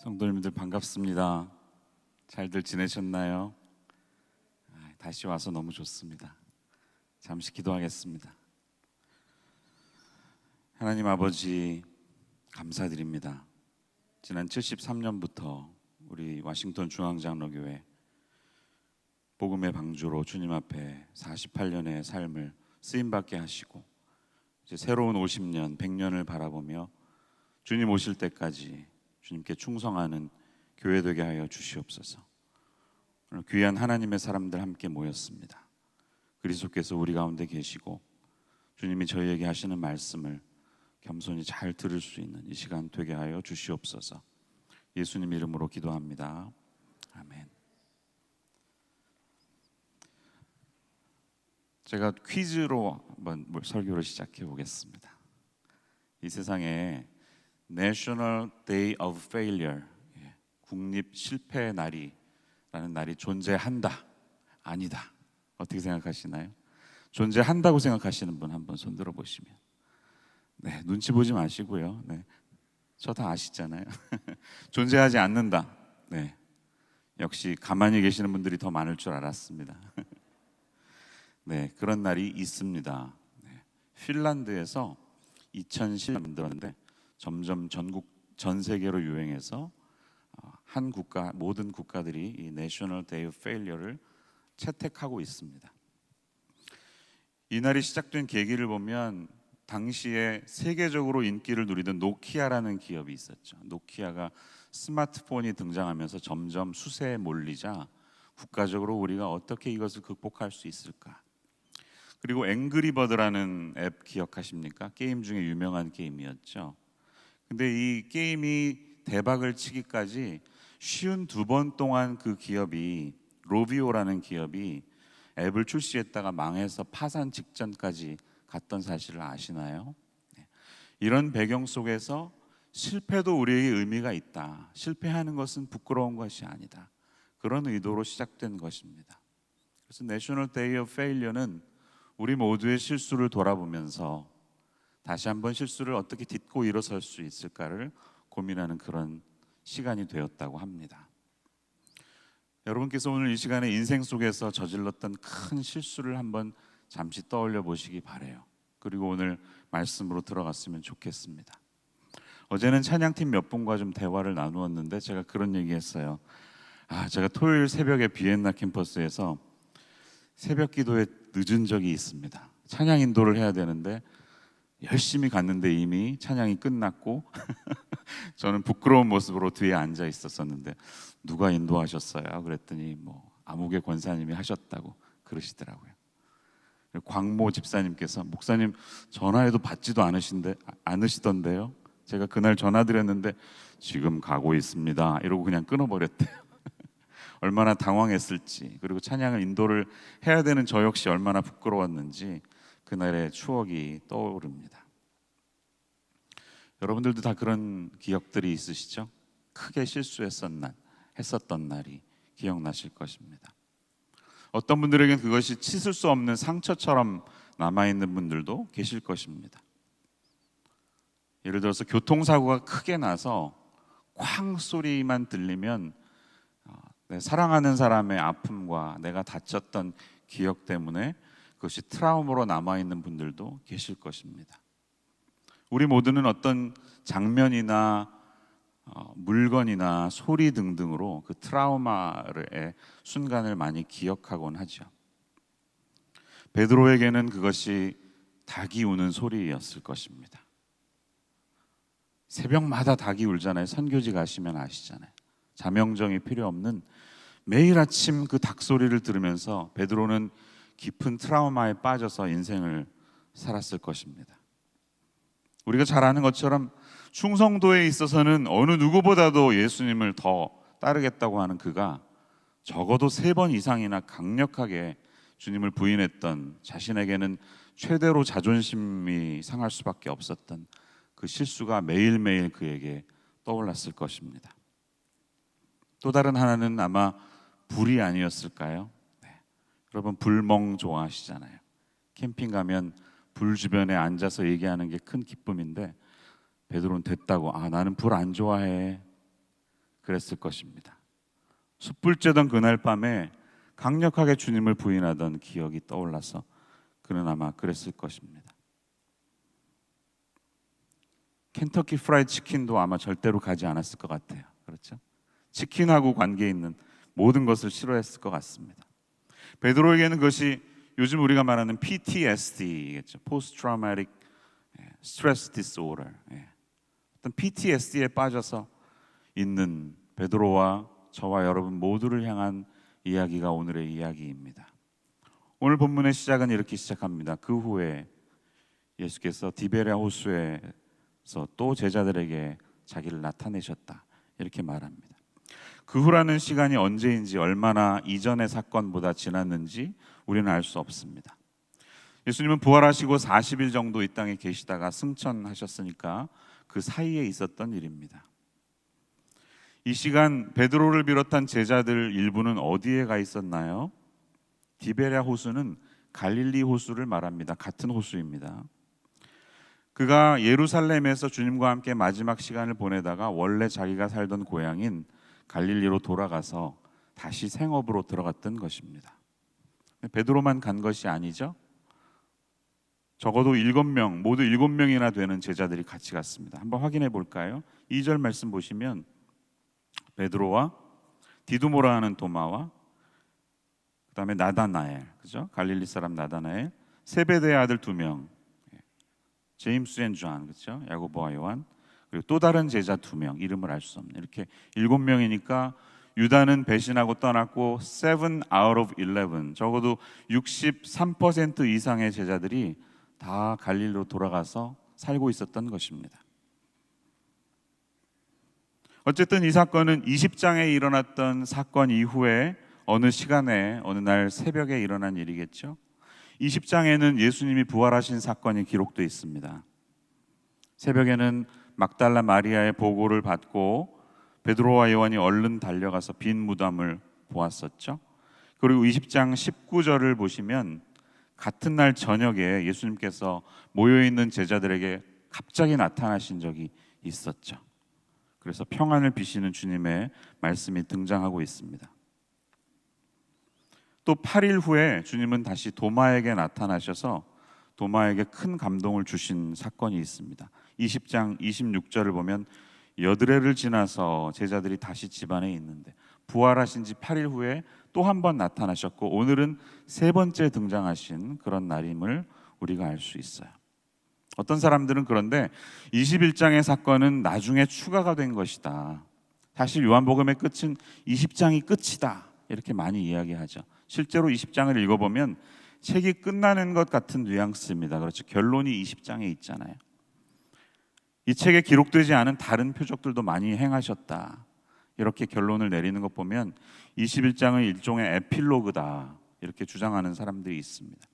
성도님들 반갑습니다. 잘들 지내셨나요? 다시 와서 너무 좋습니다. 잠시 기도하겠습니다. 하나님 아버지 감사드립니다. 지난 73년부터 우리 워싱턴 중앙장로교회 복음의 방주로 주님 앞에 48년의 삶을 쓰임받게 하시고 이제 새로운 50년, 100년을 바라보며 주님 오실 때까지 주님께 충성하는 교회 되게 하여 주시옵소서. 오늘 귀한 하나님의 사람들 함께 모였습니다. 그리스도께서 우리 가운데 계시고 주님이 저희에게 하시는 말씀을 겸손히 잘 들을 수 있는 이 시간 되게 하여 주시옵소서. 예수님 이름으로 기도합니다. 아멘. 제가 퀴즈로 한번 설교를 시작해 보겠습니다. 이 세상에 National Day of Failure, 국립 실패의 날이라는 날이 존재한다, 아니다. 어떻게 생각하시나요? 존재한다고 생각하시는 분 한번 손 들어 보시면, 네, 눈치 보지 마시고요. 네, 저 다 아시잖아요. 존재하지 않는다. 네, 역시 가만히 계시는 분들이 더 많을 줄 알았습니다. 네, 그런 날이 있습니다. 네, 핀란드에서 2010년 만들었는데 점점 전 세계로 유행해서 한 국가, 모든 국가들이 이 National Day of Failure를 채택하고 있습니다. 이 날이 시작된 계기를 보면 당시에 세계적으로 인기를 누리던 노키아라는 기업이 있었죠. 노키아가 스마트폰이 등장하면서 점점 수세에 몰리자 국가적으로 우리가 어떻게 이것을 극복할 수 있을까? 그리고 앵그리버드라는 앱 기억하십니까? 게임 중에 유명한 게임이었죠. 근데 이 게임이 대박을 치기까지 52번 동안 그 기업이, 로비오라는 기업이 앱을 출시했다가 망해서 파산 직전까지 갔던 사실을 아시나요? 이런 배경 속에서 실패도 우리에게 의미가 있다. 실패하는 것은 부끄러운 것이 아니다. 그런 의도로 시작된 것입니다. 그래서 National Day of Failure는 우리 모두의 실수를 돌아보면서 다시 한번 실수를 어떻게 딛고 일어설 수 있을까를 고민하는 그런 시간이 되었다고 합니다. 여러분께서 오늘 이 시간에 인생 속에서 저질렀던 큰 실수를 한번 잠시 떠올려 보시기 바라요. 그리고 오늘 말씀으로 들어갔으면 좋겠습니다. 어제는 찬양팀 몇 분과 좀 대화를 나누었는데 제가 그런 얘기했어요. 제가 토요일 새벽에 비엔나 캠퍼스에서 새벽 기도에 늦은 적이 있습니다. 찬양 인도를 해야 되는데 열심히 갔는데 이미 찬양이 끝났고 저는 부끄러운 모습으로 뒤에 앉아 있었었는데 누가 인도하셨어요? 그랬더니 아무개 권사님이 하셨다고 그러시더라고요. 광모 집사님께서 목사님 전화해도 받지도 않으시던데요. 제가 그날 전화드렸는데 지금 가고 있습니다 이러고 그냥 끊어버렸대요. 얼마나 당황했을지, 그리고 찬양을 인도를 해야 되는 저 역시 얼마나 부끄러웠는지 그날의 추억이 떠오릅니다. 여러분들도 다 그런 기억들이 있으시죠? 크게 실수했었던 날이 기억나실 것입니다. 어떤 분들에겐 그것이 씻을 수 없는 상처처럼 남아있는 분들도 계실 것입니다. 예를 들어서 교통사고가 크게 나서 쾅 소리만 들리면 사랑하는 사람의 아픔과 내가 다쳤던 기억 때문에 그것이 트라우마로 남아있는 분들도 계실 것입니다. 우리 모두는 어떤 장면이나 물건이나 소리 등등으로 그 트라우마의 순간을 많이 기억하곤 하죠. 베드로에게는 그것이 닭이 우는 소리였을 것입니다. 새벽마다 닭이 울잖아요. 선교지 가시면 아시잖아요. 자명정이 필요 없는 매일 아침 그 닭 소리를 들으면서 베드로는 깊은 트라우마에 빠져서 인생을 살았을 것입니다. 우리가 잘 아는 것처럼 충성도에 있어서는 어느 누구보다도 예수님을 더 따르겠다고 하는 그가 적어도 3번 이상이나 강력하게 주님을 부인했던, 자신에게는 최대로 자존심이 상할 수밖에 없었던 그 실수가 매일매일 그에게 떠올랐을 것입니다. 또 다른 하나는 아마 불이 아니었을까요? 여러분 불멍 좋아하시잖아요. 캠핑 가면 불 주변에 앉아서 얘기하는 게 큰 기쁨인데 베드로는 됐다고, 나는 불 안 좋아해. 그랬을 것입니다. 숯불 쬐던 그날 밤에 강력하게 주님을 부인하던 기억이 떠올라서 그는 아마 그랬을 것입니다. 켄터키 프라이드 치킨도 아마 절대로 가지 않았을 것 같아요. 그렇죠? 치킨하고 관계 있는 모든 것을 싫어했을 것 같습니다. 베드로에게는 그것이 요즘 우리가 말하는 PTSD겠죠. Post Traumatic Stress Disorder. 어떤 PTSD에 빠져서 있는 베드로와 저와 여러분 모두를 향한 이야기가 오늘의 이야기입니다. 오늘 본문의 시작은 이렇게 시작합니다. 그 후에 예수께서 디베랴 호수에서 또 제자들에게 자기를 나타내셨다. 이렇게 말합니다. 그 후라는 시간이 언제인지 얼마나 이전의 사건보다 지났는지 우리는 알 수 없습니다. 예수님은 부활하시고 40일 정도 이 땅에 계시다가 승천하셨으니까 그 사이에 있었던 일입니다. 이 시간 베드로를 비롯한 제자들 일부는 어디에 가 있었나요? 디베랴 호수는 갈릴리 호수를 말합니다. 같은 호수입니다. 그가 예루살렘에서 주님과 함께 마지막 시간을 보내다가 원래 자기가 살던 고향인 갈릴리로 돌아가서 다시 생업으로 들어갔던 것입니다. 베드로만 간 것이 아니죠. 적어도 7명, 모두 7명이나 되는 제자들이 같이 갔습니다. 한번 확인해 볼까요? 2절 말씀 보시면 베드로와 디두모라 하는 도마와 그다음에 나다나엘, 그죠? 갈릴리 사람 나다나엘, 세베대의 아들 2명, 제임스 앤 존, 그죠? 야고보와 요한, 그리고 또 다른 제자 2명, 이름을 알 수 없는 이렇게 7명이니까 유다는 배신하고 떠났고 7 out of 11, 적어도 63% 이상의 제자들이 다 갈릴리로 돌아가서 살고 있었던 것입니다. 어쨌든 이 사건은 20장에 일어났던 사건 이후에 어느 시간에 어느 날 새벽에 일어난 일이겠죠. 20장에는 예수님이 부활하신 사건이 기록되어 있습니다. 새벽에는 막달라 마리아의 보고를 받고 베드로와 요한이 얼른 달려가서 빈 무덤을 보았었죠. 그리고 20장 19절을 보시면 같은 날 저녁에 예수님께서 모여있는 제자들에게 갑자기 나타나신 적이 있었죠. 그래서 평안을 비시는 주님의 말씀이 등장하고 있습니다. 또 8일 후에 주님은 다시 도마에게 나타나셔서 도마에게 큰 감동을 주신 사건이 있습니다. 20장 26절을 보면 여드레를 지나서 제자들이 다시 집안에 있는데 부활하신 지 8일 후에 또 한 번 나타나셨고 오늘은 세 번째 등장하신 그런 날임을 우리가 알 수 있어요. 어떤 사람들은 그런데 21장의 사건은 나중에 추가가 된 것이다. 사실 요한복음의 끝은 20장이 끝이다. 이렇게 많이 이야기하죠. 실제로 20장을 읽어보면 책이 끝나는 것 같은 뉘앙스입니다. 그렇죠. 결론이 20장에 있잖아요. 이 책에 기록되지 않은 다른 표적들도 많이 행하셨다. 이렇게 결론을 내리는 것 보면 21장은 일종의 에필로그다. 이렇게 주장하는 사람들이 있습니다.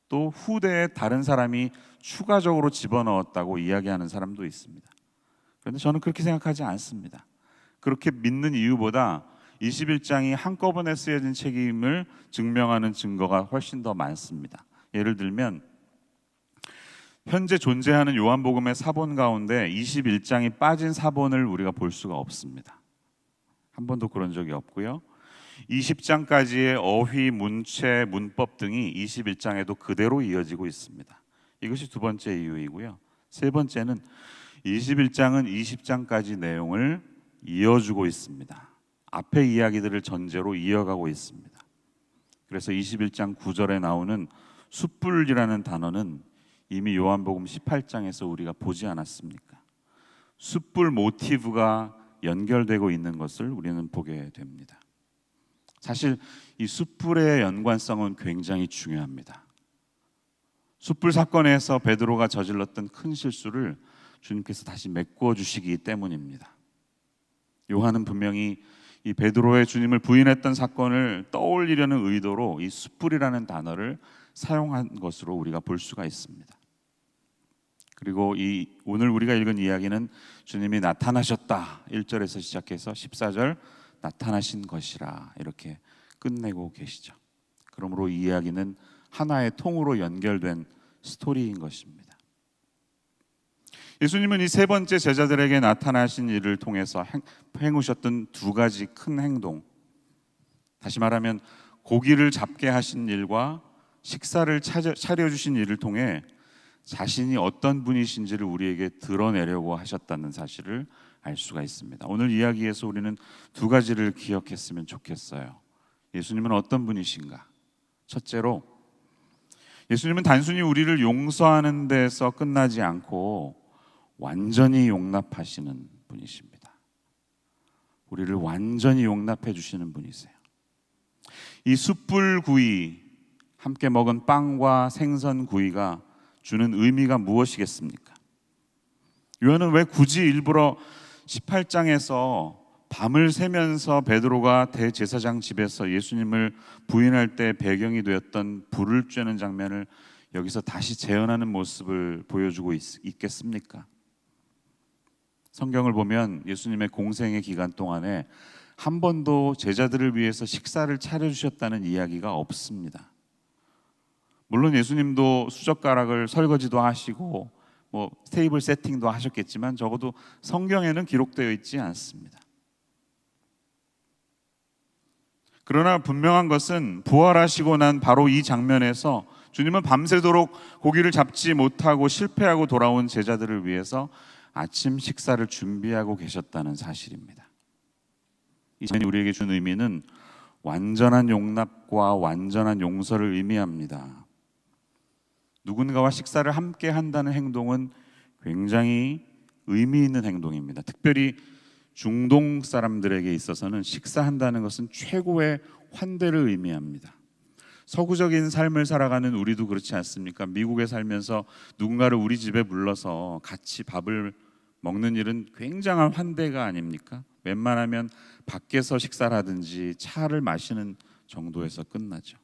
또 후대에 다른 사람이 추가적으로 집어넣었다고 이야기하는 사람도 있습니다. 그런데 저는 그렇게 생각하지 않습니다. 그렇게 믿는 이유보다 21장이 한꺼번에 쓰여진 책임을 증명하는 증거가 훨씬 더 많습니다. 예를 들면 현재 존재하는 요한복음의 사본 가운데 21장이 빠진 사본을 우리가 볼 수가 없습니다. 한 번도 그런 적이 없고요. 20장까지의 어휘, 문체, 문법 등이 21장에도 그대로 이어지고 있습니다. 이것이 두 번째 이유이고요. 세 번째는 21장은 20장까지 내용을 이어주고 있습니다. 앞의 이야기들을 전제로 이어가고 있습니다. 그래서 21장 9절에 나오는 숯불이라는 단어는 이미 요한복음 18장에서 우리가 보지 않았습니까? 숯불 모티브가 연결되고 있는 것을 우리는 보게 됩니다. 사실 이 숯불의 연관성은 굉장히 중요합니다. 숯불 사건에서 베드로가 저질렀던 큰 실수를 주님께서 다시 메꾸어 주시기 때문입니다. 요한은 분명히 이 베드로의 주님을 부인했던 사건을 떠올리려는 의도로 이 숯불이라는 단어를 사용한 것으로 우리가 볼 수가 있습니다. 그리고 이 오늘 우리가 읽은 이야기는 주님이 나타나셨다 1절에서 시작해서 14절 나타나신 것이라 이렇게 끝내고 계시죠. 그러므로 이 이야기는 하나의 통으로 연결된 스토리인 것입니다. 예수님은 이 세 번째 제자들에게 나타나신 일을 통해서 행하셨던 두 가지 큰 행동, 다시 말하면 고기를 잡게 하신 일과 식사를 차려주신 일을 통해 자신이 어떤 분이신지를 우리에게 드러내려고 하셨다는 사실을 알 수가 있습니다. 오늘 이야기에서 우리는 두 가지를 기억했으면 좋겠어요. 예수님은 어떤 분이신가? 첫째로, 예수님은 단순히 우리를 용서하는 데서 끝나지 않고 완전히 용납하시는 분이십니다. 우리를 완전히 용납해 주시는 분이세요. 이 숯불구이, 함께 먹은 빵과 생선구이가 주는 의미가 무엇이겠습니까? 요한은 왜 굳이 일부러 18장에서 밤을 새면서 베드로가 대제사장 집에서 예수님을 부인할 때 배경이 되었던 불을 쬐는 장면을 여기서 다시 재현하는 모습을 보여주고 있겠습니까? 성경을 보면 예수님의 공생의 기간 동안에 한 번도 제자들을 위해서 식사를 차려주셨다는 이야기가 없습니다. 물론 예수님도 수젓가락을 설거지도 하시고 테이블 세팅도 하셨겠지만 적어도 성경에는 기록되어 있지 않습니다. 그러나 분명한 것은 부활하시고 난 바로 이 장면에서 주님은 밤새도록 고기를 잡지 못하고 실패하고 돌아온 제자들을 위해서 아침 식사를 준비하고 계셨다는 사실입니다. 이 장면이 우리에게 준 의미는 완전한 용납과 완전한 용서를 의미합니다. 누군가와 식사를 함께 한다는 행동은 굉장히 의미 있는 행동입니다. 특별히 중동 사람들에게 있어서는 식사한다는 것은 최고의 환대를 의미합니다. 서구적인 삶을 살아가는 우리도 그렇지 않습니까? 미국에 살면서 누군가를 우리 집에 불러서 같이 밥을 먹는 일은 굉장한 환대가 아닙니까? 웬만하면 밖에서 식사를 하든지 차를 마시는 정도에서 끝나죠.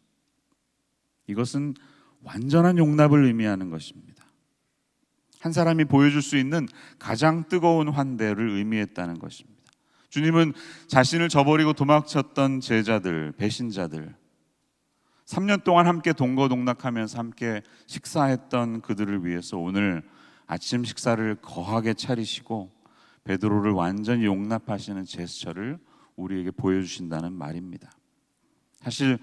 이것은 완전한 용납을 의미하는 것입니다. 한 사람이 보여줄 수 있는 가장 뜨거운 환대를 의미했다는 것입니다. 주님은 자신을 저버리고 도망쳤던 제자들, 배신자들, 3년 동안 함께 동거동락하면서 함께 식사했던 그들을 위해서 오늘 아침 식사를 거하게 차리시고 베드로를 완전히 용납하시는 제스처를 우리에게 보여주신다는 말입니다. 사실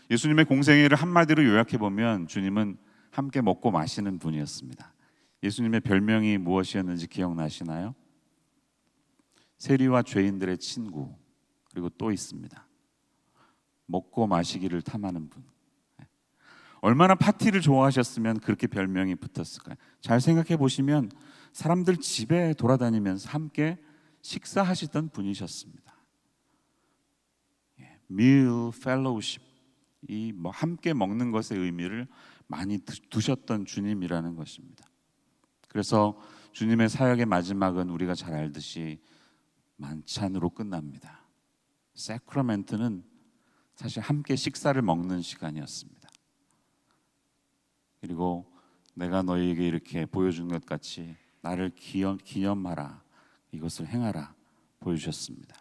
예수님의 공생애를 한마디로 요약해보면 주님은 함께 먹고 마시는 분이었습니다. 예수님의 별명이 무엇이었는지 기억나시나요? 세리와 죄인들의 친구, 그리고 또 있습니다. 먹고 마시기를 탐하는 분. 얼마나 파티를 좋아하셨으면 그렇게 별명이 붙었을까요? 잘 생각해 보시면 사람들 집에 돌아다니면서 함께 식사하시던 분이셨습니다. meal fellowship, 이 함께 먹는 것의 의미를 많이 두셨던 주님이라는 것입니다. 그래서 주님의 사역의 마지막은 우리가 잘 알듯이 만찬으로 끝납니다. 세크라멘트는 사실 함께 식사를 먹는 시간이었습니다. 그리고 내가 너희에게 이렇게 보여준 것 같이 나를 기념하라, 이것을 행하라 보여주셨습니다.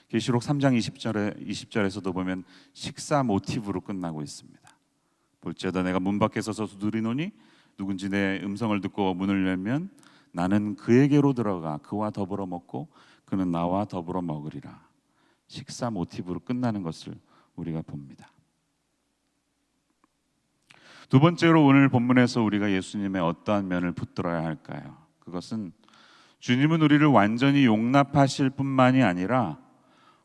계시록 3장 20절에서도 보면 식사 모티브로 끝나고 있습니다. 볼지어다 내가 문 밖에 서서 두드리노니 누군지 내 음성을 듣고 문을 열면 나는 그에게로 들어가 그와 더불어 먹고 그는 나와 더불어 먹으리라. 식사 모티브로 끝나는 것을 우리가 봅니다. 두 번째로 오늘 본문에서 우리가 예수님의 어떠한 면을 붙들어야 할까요? 그것은 주님은 우리를 완전히 용납하실 뿐만이 아니라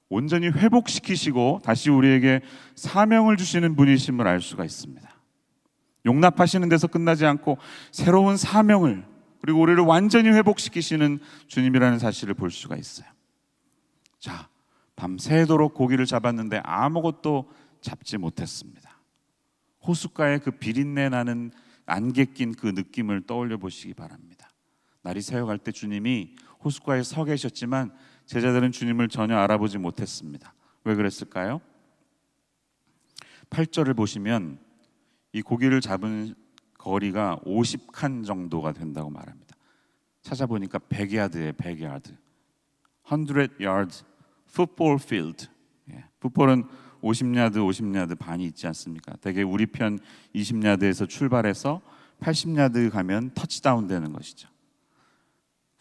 온전히 회복시키시고 다시 우리에게 사명을 주시는 분이심을 알 수가 있습니다. 용납하시는 데서 끝나지 않고 새로운 사명을, 그리고 우리를 완전히 회복시키시는 주님이라는 사실을 볼 수가 있어요. 자, 밤새도록 고기를 잡았는데 아무것도 잡지 못했습니다. 호숫가에 그 비린내 나는 안개 낀 그 느낌을 떠올려 보시기 바랍니다. 날이 새어갈 때 주님이 호숫가에 서 계셨지만 제자들은 주님을 전혀 알아보지 못했습니다. 왜 그랬을까요? 8절을 보시면 이 고기를 잡은 거리가 50칸 정도가 된다고 말합니다. 찾아보니까 100야드예요. 100야드. 100 yards football field. 풋볼은 50야드 반이 있지 않습니까? 대개 우리 편 20야드에서 출발해서 80야드 가면 터치다운 되는 것이죠.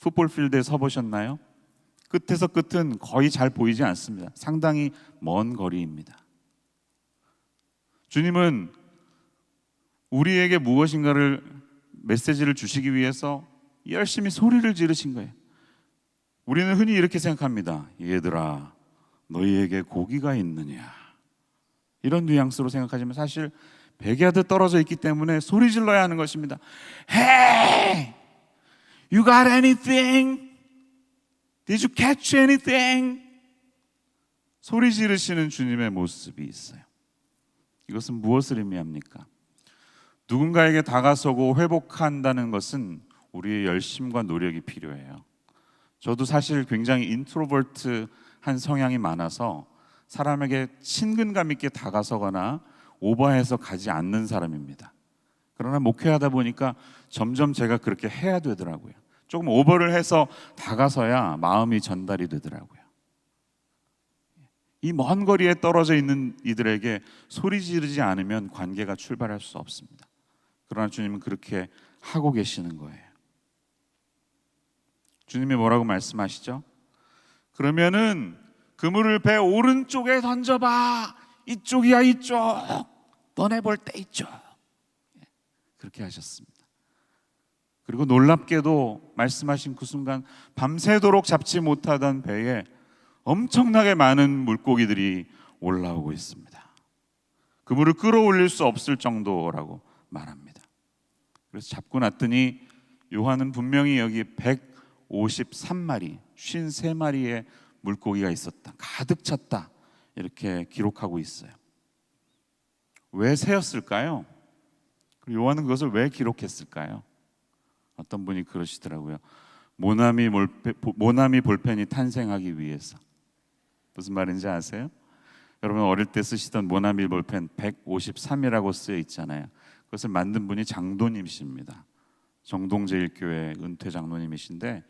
풋볼 필드에 서 보셨나요? 끝에서 끝은 거의 잘 보이지 않습니다. 상당히 먼 거리입니다. 주님은 우리에게 무엇인가를 메시지를 주시기 위해서 열심히 소리를 지르신 거예요. 우리는 흔히 이렇게 생각합니다. 얘들아, 너희에게 고기가 있느냐? 이런 뉘앙스로 생각하지만 사실 백야드 떨어져 있기 때문에 소리 질러야 하는 것입니다. Hey! You got anything? Did you catch anything? 소리 지르시는 주님의 모습이 있어요. 이것은 무엇을 의미합니까? 누군가에게 다가서고 회복한다는 것은 우리의 열심과 노력이 필요해요. 저도 사실 굉장히 인트로버트한 성향이 많아서 사람에게 친근감 있게 다가서거나 오버해서 가지 않는 사람입니다. 그러나 목회하다 보니까 점점 제가 그렇게 해야 되더라고요. 조금 오버를 해서 다가서야 마음이 전달이 되더라고요. 이 먼 거리에 떨어져 있는 이들에게 소리 지르지 않으면 관계가 출발할 수 없습니다. 그러나 주님은 그렇게 하고 계시는 거예요. 주님이 뭐라고 말씀하시죠? 그러면은 그물을 배 오른쪽에 던져봐. 이쪽이야, 이쪽. 너네 볼 때 이쪽. 그렇게 하셨습니다. 그리고 놀랍게도 말씀하신 그 순간 밤새도록 잡지 못하던 배에 엄청나게 많은 물고기들이 올라오고 있습니다. 그물을 끌어올릴 수 없을 정도라고 말합니다. 그래서 잡고 났더니 요한은 분명히 여기 153마리, 53마리의 물고기가 있었다. 가득 찼다. 이렇게 기록하고 있어요. 왜 세었을까요? 요한은 그것을 왜 기록했을까요? 어떤 분이 그러시더라고요. 모나미 볼펜이 탄생하기 위해서. 무슨 말인지 아세요? 여러분 어릴 때 쓰시던 모나미 볼펜 153이라고 쓰여 있잖아요. 그것을 만든 분이 장로님이십니다. 정동제일교회 은퇴 장로님이신데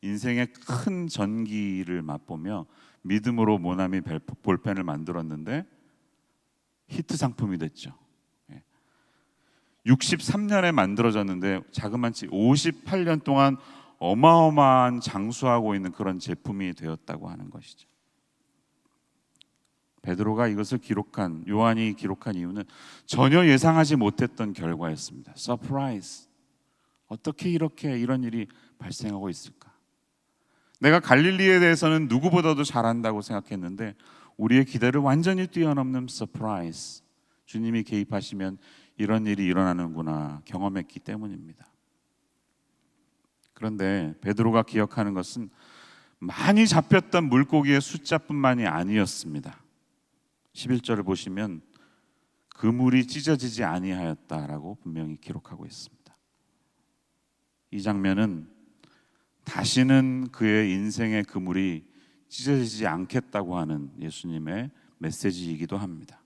인생의 큰 전기를 맛보며 믿음으로 모나미 볼펜을 만들었는데 히트 상품이 됐죠. 63년에 만들어졌는데 자그마치 58년 동안 어마어마한 장수하고 있는 그런 제품이 되었다고 하는 것이죠. 베드로가 이것을 기록한, 요한이 기록한 이유는 전혀 예상하지 못했던 결과였습니다. 서프라이즈. 어떻게 이런 일이 발생하고 있을까? 내가 갈릴리에 대해서는 누구보다도 잘한다고 생각했는데 우리의 기대를 완전히 뛰어넘는 서프라이즈. 주님이 개입하시면 이런 일이 일어나는구나 경험했기 때문입니다. 그런데 베드로가 기억하는 것은 많이 잡혔던 물고기의 숫자뿐만이 아니었습니다. 11절을 보시면 그물이 찢어지지 아니하였다라고 분명히 기록하고 있습니다. 이 장면은 다시는 그의 인생의 그물이 찢어지지 않겠다고 하는 예수님의 메시지이기도 합니다.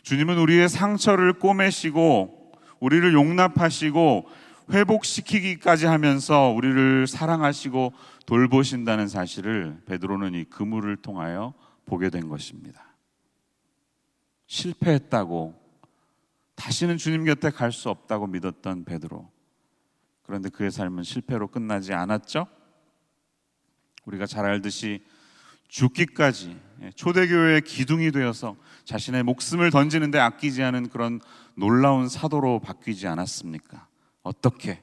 주님은 우리의 상처를 꼬매시고 우리를 용납하시고 회복시키기까지 하면서 우리를 사랑하시고 돌보신다는 사실을 베드로는 이 그물을 통하여 보게 된 것입니다. 실패했다고 다시는 주님 곁에 갈 수 없다고 믿었던 베드로. 그런데 그의 삶은 실패로 끝나지 않았죠. 우리가 잘 알듯이 죽기까지 초대교회의 기둥이 되어서 자신의 목숨을 던지는데 아끼지 않은 그런 놀라운 사도로 바뀌지 않았습니까? 어떻게?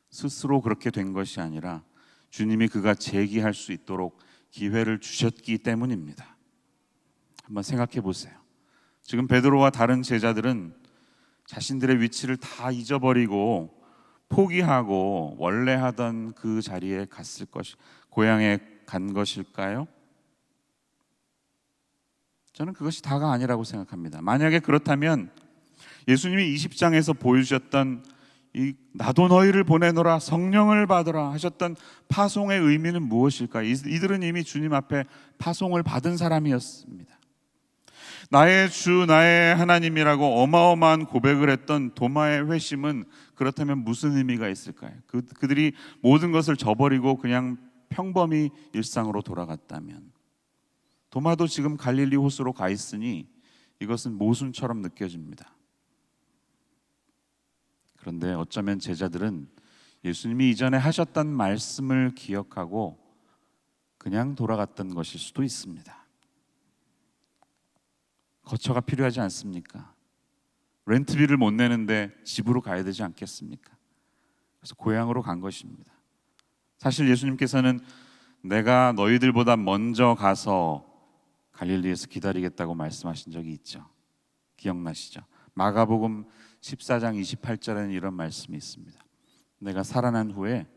스스로 그렇게 된 것이 아니라 주님이 그가 재기할 수 있도록 기회를 주셨기 때문입니다. 한번 생각해 보세요. 지금 베드로와 다른 제자들은 자신들의 위치를 다 잊어버리고 포기하고 원래 하던 그 자리에 갔을 것이 고향에 간 것일까요? 저는 그것이 다가 아니라고 생각합니다. 만약에 그렇다면 예수님이 20장에서 보여주셨던 이 나도 너희를 보내노라 성령을 받으라 하셨던 파송의 의미는 무엇일까? 이들은 이미 주님 앞에 파송을 받은 사람이었습니다. 나의 주 나의 하나님이라고 어마어마한 고백을 했던 도마의 회심은 그렇다면 무슨 의미가 있을까요? 그들이 모든 것을 저버리고 그냥 평범히 일상으로 돌아갔다면, 도마도 지금 갈릴리 호수로 가 있으니 이것은 모순처럼 느껴집니다. 그런데 어쩌면 제자들은 예수님이 이전에 하셨던 말씀을 기억하고 그냥 돌아갔던 것일 수도 있습니다. 거처가 필요하지 않습니까? 렌트비를 못 내는데 집으로 가야 되지 않겠습니까? 그래서 고향으로 간 것입니다. 사실 예수님께서는 내가 너희들보다 먼저 가서 갈릴리에서 기다리겠다고 말씀하신 적이 있죠. 기억나시죠? 마가복음 14장 28절에는 이런 말씀이 있습니다. 내가 살아난 후에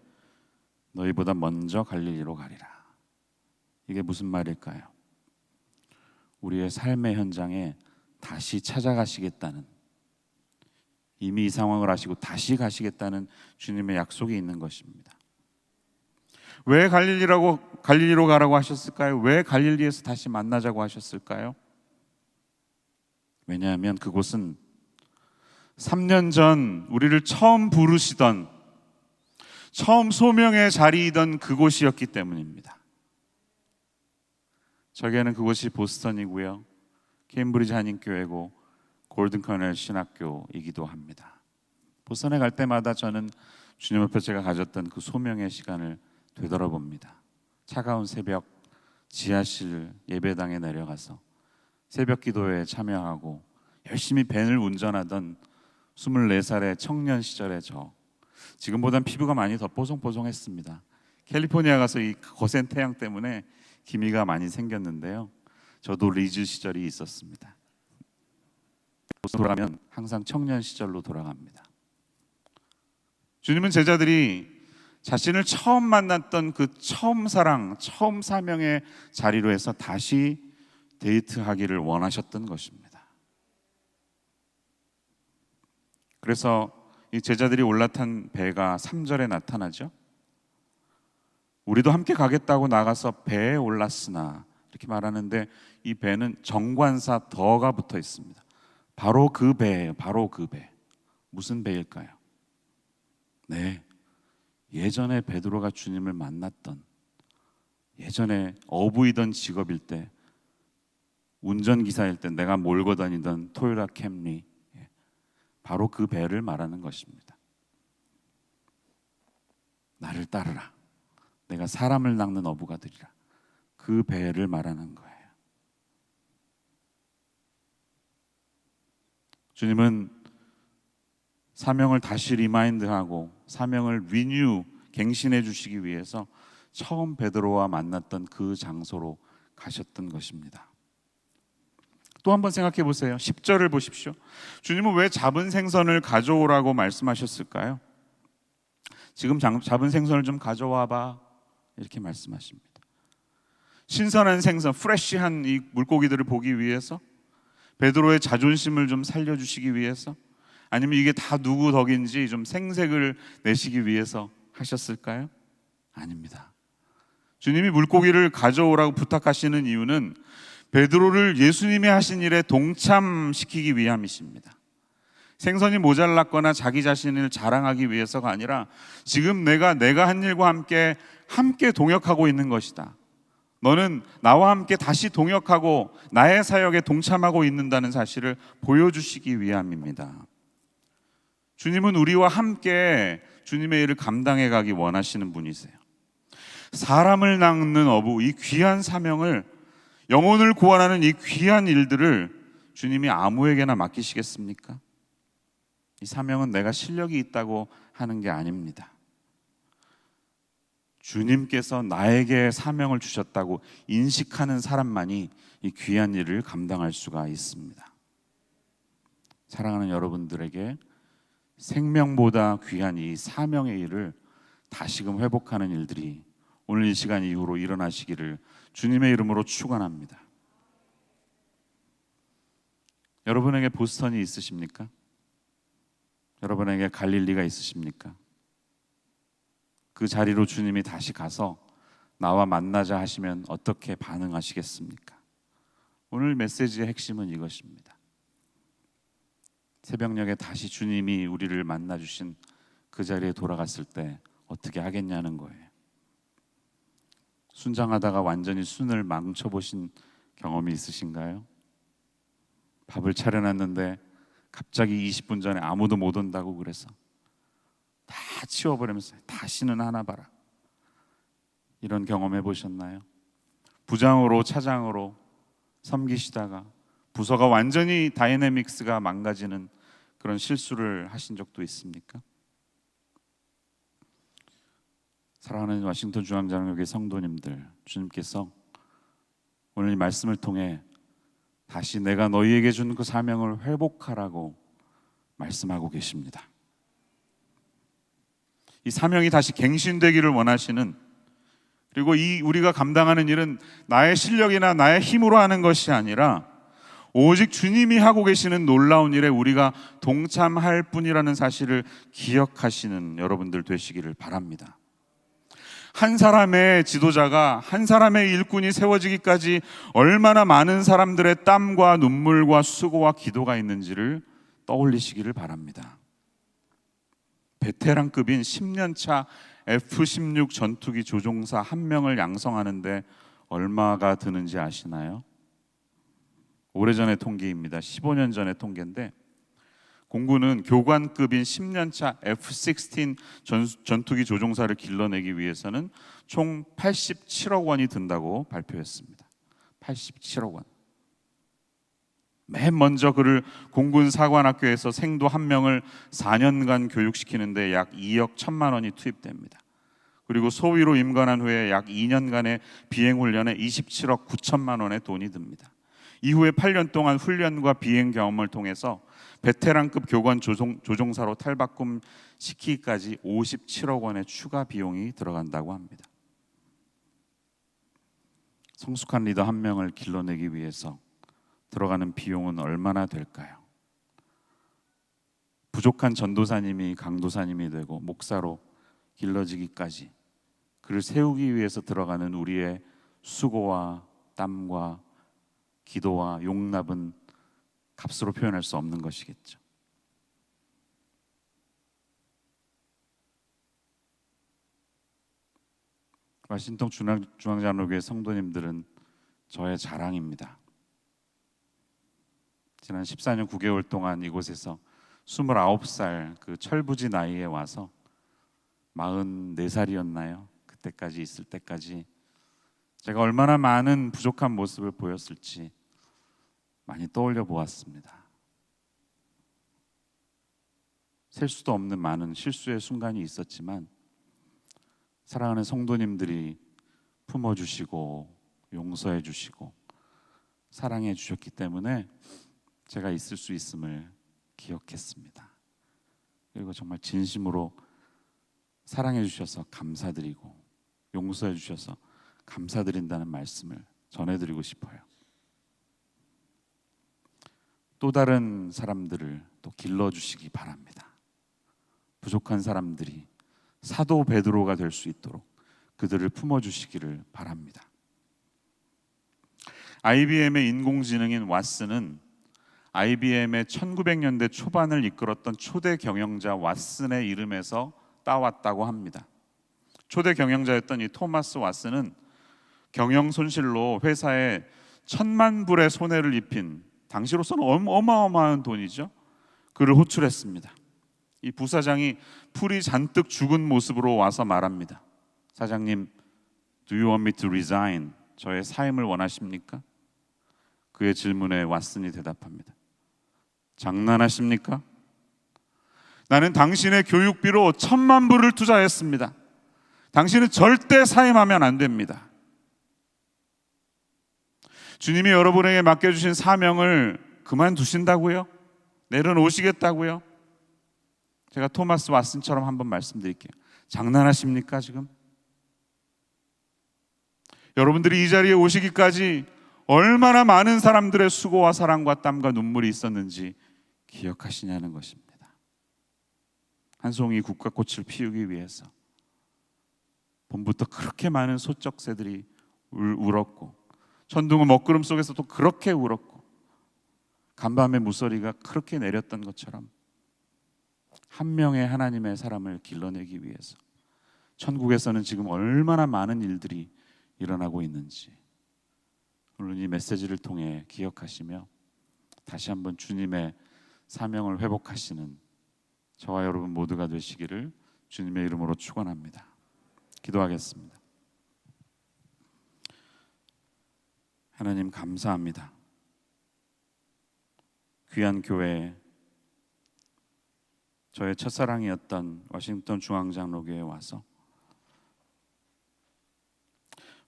너희보다 먼저 갈릴리로 가리라. 이게 무슨 말일까요? 우리의 삶의 현장에 다시 찾아가시겠다는, 이미 이 상황을 아시고 다시 가시겠다는 주님의 약속이 있는 것입니다. 왜 갈릴리로 가라고 하셨을까요? 왜 갈릴리에서 다시 만나자고 하셨을까요? 왜냐하면 그곳은 3년 전 우리를 처음 부르시던, 처음 소명의 자리이던 그곳이었기 때문입니다. 저에게는 그곳이 보스턴이고요, 케임브리지 한인교회고 골든 커넬 신학교이기도 합니다. 보스턴에 갈 때마다 저는 주님 앞에 제가 가졌던 그 소명의 시간을 되돌아봅니다. 차가운 새벽 지하실 예배당에 내려가서 새벽 기도에 참여하고 열심히 밴을 운전하던 24살의 청년 시절의 저, 지금보단 피부가 많이 더 뽀송뽀송했습니다. 캘리포니아 가서 이 거센 태양 때문에 기미가 많이 생겼는데요, 저도 리즈 시절이 있었습니다. 돌아가면 항상 청년 시절로 돌아갑니다. 주님은 제자들이 자신을 처음 만났던 그 처음 사랑, 처음 사명의 자리로 해서 다시 데이트하기를 원하셨던 것입니다. 그래서 이 제자들이 올라탄 배가 3절에 나타나죠. 우리도 함께 가겠다고 나가서 배에 올랐으나, 이렇게 말하는데 이 배는 정관사 더가 붙어 있습니다. 바로 그 배예요. 바로 그 배. 무슨 배일까요? 네, 예전에 베드로가 주님을 만났던, 예전에 어부이던 직업일 때, 운전기사일 때 내가 몰고 다니던 토요타 캠리, 바로 그 배를 말하는 것입니다. 나를 따르라, 내가 사람을 낚는 어부가 되리라. 그 배를 말하는 거예요. 주님은 사명을 다시 리마인드하고 사명을 리뉴, 갱신해 주시기 위해서 처음 베드로와 만났던 그 장소로 가셨던 것입니다. 또 한번 생각해 보세요. 10절을 보십시오. 주님은 왜 잡은 생선을 가져오라고 말씀하셨을까요? 지금 잡은 생선을 좀 가져와 봐, 이렇게 말씀하십니다. 신선한 생선, 프레쉬한 이 물고기들을 보기 위해서? 베드로의 자존심을 좀 살려주시기 위해서? 아니면 이게 다 누구 덕인지 좀 생색을 내시기 위해서 하셨을까요? 아닙니다. 주님이 물고기를 가져오라고 부탁하시는 이유는 베드로를 예수님이 하신 일에 동참시키기 위함이십니다. 생선이 모자랐거나 자기 자신을 자랑하기 위해서가 아니라 지금 내가 한 일과 함께 동역하고 있는 것이다. 너는 나와 함께 다시 동역하고 나의 사역에 동참하고 있는다는 사실을 보여주시기 위함입니다. 주님은 우리와 함께 주님의 일을 감당해 가기 원하시는 분이세요. 사람을 낚는 어부, 이 귀한 사명을, 영혼을 구원하는 이 귀한 일들을 주님이 아무에게나 맡기시겠습니까? 이 사명은 내가 실력이 있다고 하는 게 아닙니다. 주님께서 나에게 사명을 주셨다고 인식하는 사람만이 이 귀한 일을 감당할 수가 있습니다. 사랑하는 여러분들에게 생명보다 귀한 이 사명의 일을 다시금 회복하는 일들이 오늘 이 시간 이후로 일어나시기를 주님의 이름으로 축원합니다. 여러분에게 보스턴이 있으십니까? 여러분에게 갈릴리가 있으십니까? 그 자리로 주님이 다시 가서 나와 만나자 하시면 어떻게 반응하시겠습니까? 오늘 메시지의 핵심은 이것입니다. 새벽녘에 다시 주님이 우리를 만나주신 그 자리에 돌아갔을 때 어떻게 하겠냐는 거예요. 순장하다가 완전히 순을 망쳐보신 경험이 있으신가요? 밥을 차려놨는데 갑자기 20분 전에 아무도 못 온다고 그래서 다 치워버리면서 다시는 하나 봐라. 이런 경험해 보셨나요? 부장으로 차장으로 섬기시다가 부서가 완전히 다이내믹스가 망가지는 그런 실수를 하신 적도 있습니까? 사랑하는 워싱턴 중앙장로교회 성도님들, 주님께서 오늘 이 말씀을 통해 다시 내가 너희에게 준 그 사명을 회복하라고 말씀하고 계십니다. 이 사명이 다시 갱신되기를 원하시는, 그리고 우리가 감당하는 일은 나의 실력이나 나의 힘으로 하는 것이 아니라 오직 주님이 하고 계시는 놀라운 일에 우리가 동참할 뿐이라는 사실을 기억하시는 여러분들 되시기를 바랍니다. 한 사람의 지도자가, 한 사람의 일꾼이 세워지기까지 얼마나 많은 사람들의 땀과 눈물과 수고와 기도가 있는지를 떠올리시기를 바랍니다. 베테랑급인 10년차 F-16 전투기 조종사 한 명을 양성하는데 얼마가 드는지 아시나요? 오래전의 통계입니다. 15년 전의 통계인데, 공군은 교관급인 10년차 F-16 전투기 조종사를 길러내기 위해서는 총 87억 원이 든다고 발표했습니다. 87억 원. 맨 먼저 그를 공군 사관학교에서 생도 한 명을 4년간 교육시키는데 약 2억 1천만 원이 투입됩니다. 그리고 소위로 임관한 후에 약 2년간의 비행훈련에 27억 9천만 원의 돈이 듭니다. 이후에 8년 동안 훈련과 비행 경험을 통해서 베테랑급 교관 조종사로 탈바꿈 시키기까지 57억 원의 추가 비용이 들어간다고 합니다. 성숙한 리더 한 명을 길러내기 위해서 들어가는 비용은 얼마나 될까요? 부족한 전도사님이 강도사님이 되고 목사로 길러지기까지 그를 세우기 위해서 들어가는 우리의 수고와 땀과 기도와 용납은 값으로 표현할 수 없는 것이겠죠. 워싱턴 중앙장로교회 성도님들은 저의 자랑입니다. 지난 14년 9개월 동안 이곳에서 29살 그 철부지 나이에 와서 44살이었나요? 그때까지 있을 때까지 제가 얼마나 많은 부족한 모습을 보였을지 많이 떠올려 보았습니다. 셀 수도 없는 많은 실수의 순간이 있었지만 사랑하는 성도님들이 품어주시고 용서해 주시고 사랑해 주셨기 때문에 제가 있을 수 있음을 기억했습니다. 그리고 정말 진심으로 사랑해 주셔서 감사드리고 용서해 주셔서 감사드린다는 말씀을 전해드리고 싶어요. 또 다른 사람들을 또 길러주시기 바랍니다. 부족한 사람들이 사도 베드로가 될 수 있도록 그들을 품어주시기를 바랍니다. IBM의 인공지능인 왓슨은 IBM의 1900년대 초반을 이끌었던 초대 경영자 왓슨의 이름에서 따왔다고 합니다. 초대 경영자였던 이 토마스 왓슨은 경영 손실로 회사에 1,000만 불의 손해를 입힌, 당시로서는 어마어마한 돈이죠. 그를 호출했습니다. 이 부사장이 풀이 잔뜩 죽은 모습으로 와서 말합니다. 사장님, Do you want me to resign? 저의 사임을 원하십니까? 그의 질문에 왓슨이 대답합니다. 장난하십니까? 나는 당신의 교육비로 1,000만 불을 투자했습니다. 당신은 절대 사임하면 안 됩니다. 주님이 여러분에게 맡겨주신 사명을 그만두신다고요? 내려놓으시겠다고요? 제가 토마스 왓슨처럼 한번 말씀드릴게요. 장난하십니까 지금? 여러분들이 이 자리에 오시기까지 얼마나 많은 사람들의 수고와 사랑과 땀과 눈물이 있었는지 기억하시냐는 것입니다. 한 송이 국화꽃을 피우기 위해서 봄부터 그렇게 많은 소쩍새들이 울었고, 천둥은 먹구름 속에서도 그렇게 울었고, 간밤의 무서리가 그렇게 내렸던 것처럼 한 명의 하나님의 사람을 길러내기 위해서 천국에서는 지금 얼마나 많은 일들이 일어나고 있는지 오늘 이 메시지를 통해 기억하시며 다시 한번 주님의 사명을 회복하시는 저와 여러분 모두가 되시기를 주님의 이름으로 축원합니다. 기도하겠습니다. 하나님 감사합니다. 귀한 교회에 저의 첫사랑이었던 워싱턴 중앙장로교회에 와서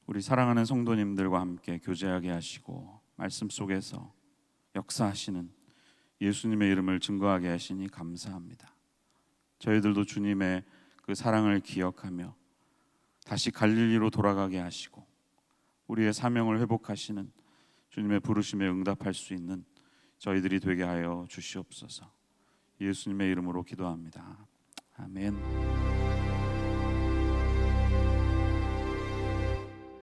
우리 사랑하는 성도님들과 함께 교제하게 하시고 말씀 속에서 역사하시는 예수님의 이름을 증거하게 하시니 감사합니다. 저희들도 주님의 그 사랑을 기억하며 다시 갈릴리로 돌아가게 하시고 우리의 사명을 회복하시는 주님의 부르심에 응답할 수 있는 저희들이 되게 하여 주시옵소서. 예수님의 이름으로 기도합니다. 아멘.